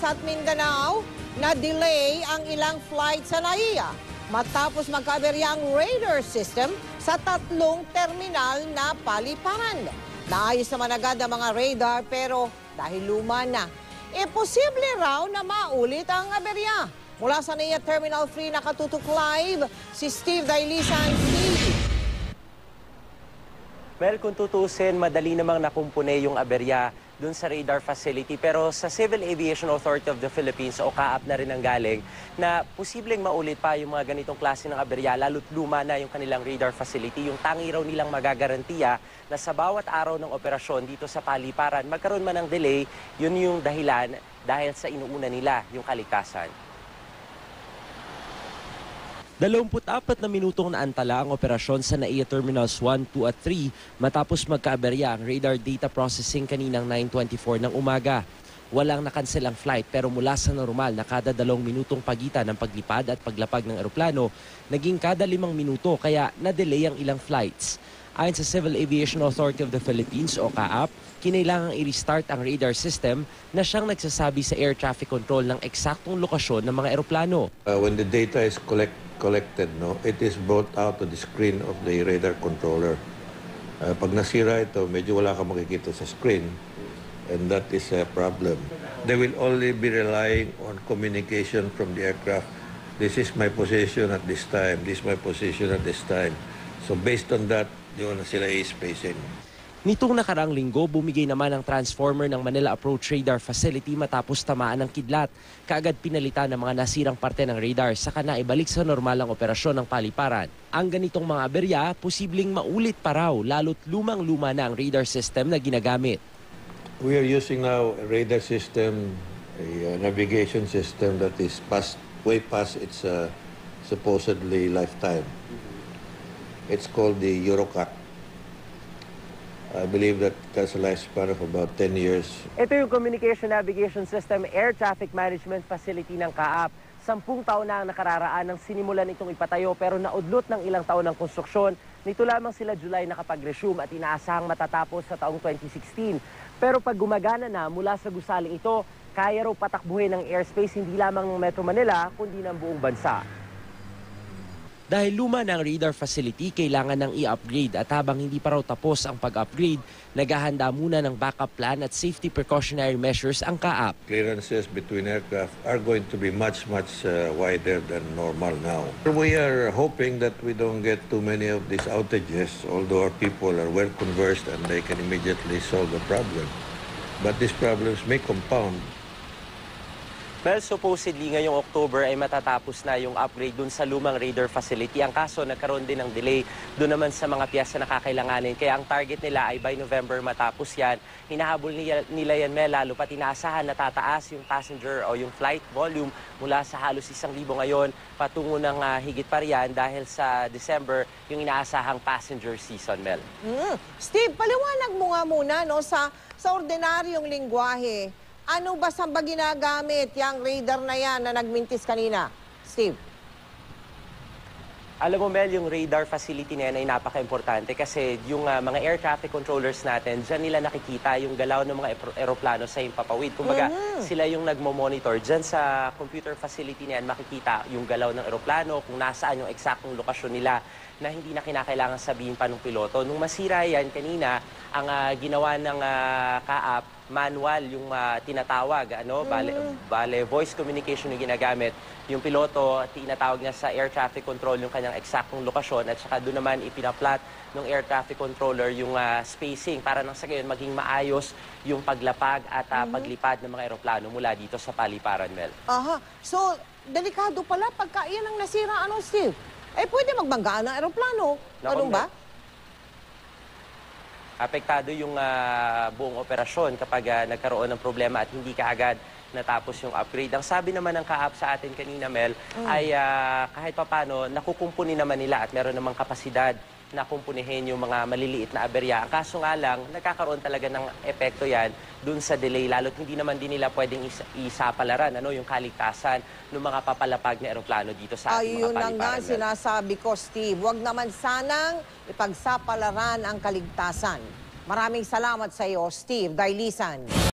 at Mindanao, na-delay ang ilang flight sa NAIA matapos magkaaberya ang radar system sa 3 terminal na paliparan. Naayos naman agad ang mga radar pero dahil luma na, posible raw na maulit ang aberya. Mula sa NAIA Terminal 3 nakatutok live si Steve Dailisan. Well, kung tutusin, madali namang nakumpune yung aberya dun sa radar facility. Pero sa Civil Aviation Authority of the Philippines o CAAP na rin ang galing na posibleng maulit pa yung mga ganitong klase ng aberya, lalo't luma na yung kanilang radar facility. Yung tangi raw nilang magagarantiya na sa bawat araw ng operasyon dito sa paliparan, magkaroon man ng delay, yun yung dahilan dahil sa inuuna nila yung kalikasan. 24 na minutong naantala ang operasyon sa NAIA Terminals 1, 2 at 3 matapos magkaaberya ang radar data processing kaninang 9:24 ng umaga. Walang nakansel ang flight pero mula sa normal na kada 2 minutong pagitan ng paglipad at paglapag ng eroplano, naging kada 5 minuto kaya na-delay ang ilang flights. Ayon sa Civil Aviation Authority of the Philippines o CAAP, kinailangang i-restart ang radar system na siyang nagsasabi sa air traffic control ng eksaktong lokasyon ng mga eroplano. When the data is collected, it is brought out to the screen of the radar controller. Pag nasira ito, medyo wala ka makikita sa screen, and that is a problem. They will only be relying on communication from the aircraft. This is my position at this time. This is my position at this time. So based on that, yun na sila i-spacing. Nitong nakaraang linggo, bumigay naman ang transformer ng Manila Approach Radar Facility matapos tamaan ng kidlat. Kaagad pinalitan ng mga nasirang parte ng radar saka na ibalik sa normal ang operasyon ng paliparan. Ang ganitong mga aberya, posibleng maulit pa raw, lalo't lumang-luma na ang radar system na ginagamit. We are using now a radar system, a navigation system that is way past its supposedly lifetime. It's called the Eurocat. I believe that has a lifespan of about 10 years. Ito yung Communication Navigation System Air Traffic Management Facility ng CAAP. 10 taon na ang nakararaan nang sinimulan itong ipatayo pero naudlot ng ilang taon ng konstruksyon. Nito lamang sila July nakapag-resume at inaasahang matatapos sa taong 2016. Pero pag gumagana na mula sa gusaling ito, kaya raw patakbuhin ng airspace hindi lamang ng Metro Manila kundi ng buong bansa. Dahil luma ng radar facility, kailangan ng i-upgrade at habang hindi pa raw tapos ang pag-upgrade, naghahanda muna ng backup plan at safety precautionary measures ang CAAP. Clearances between aircraft are going to be much wider than normal now. We are hoping that we don't get too many of these outages, although our people are well conversed and they can immediately solve the problem. But these problems may compound. Well, supposedly ngayong October ay matatapos na yung upgrade dun sa lumang radar facility. Ang kaso, nagkaroon din ng delay dun naman sa mga piyesa na kakailanganin. Kaya ang target nila ay by November matapos yan. Hinahabol nila yan, lalo pat inaasahan na tataas yung passenger o yung flight volume mula sa halos 1,000 ngayon patungo ng higit pa riyan dahil sa December yung inaasahang passenger season, Mel. Steve, paliwanag mo nga muna sa ordinaryong lingwahe. Ano ba saan ba ginagamit yung radar na yan na nagmintis kanina? Steve? Alam mo, Mel, yung radar facility na yan ay napaka-importante kasi yung mga air traffic controllers natin, dyan nila nakikita yung galaw ng mga eroplano sa himpapawid. Kumbaga, sila yung nagmo-monitor. Dyan sa computer facility na yan, makikita yung galaw ng eroplano, kung nasaan yung eksaktong lokasyon nila na hindi na kinakailangan sabihin pa ng piloto. Nung masira yan kanina, ang ginawa ng CAAP, manual yung tinatawag, bale voice communication yung ginagamit. Yung piloto, tinatawag niya sa air traffic control yung kanyang eksaktong lokasyon at saka doon naman ipinaplat ng air traffic controller yung spacing para nang sa gayon maging maayos yung paglapag at paglipad ng mga eroplano mula dito sa paliparan, Mel. Aha. So, delikado pala pagka iyan ang nasira, Steve? Pwede magbanggaan ng eroplano. Ganun ba? Apektado yung buong operasyon kapag nagkaroon ng problema at hindi kaagad natapos yung upgrade. Ang sabi naman ng CAAP sa atin kanina, Mel, ay kahit papano, nakukumpuni naman nila at meron namang kapasidad na kumpunihin yung mga maliliit na aberya. Ang kaso nga lang, nagkakaroon talaga ng epekto yan dun sa delay, lalo't hindi naman din nila pwedeng isapalaran yung kaligtasan ng mga papalapag na eroplano dito sa ating mga paliparan. Ayun na nga sinasabi ko, Steve. Huwag naman sanang ipagsapalaran ang kaligtasan. Maraming salamat sa iyo, Steve Dailisan.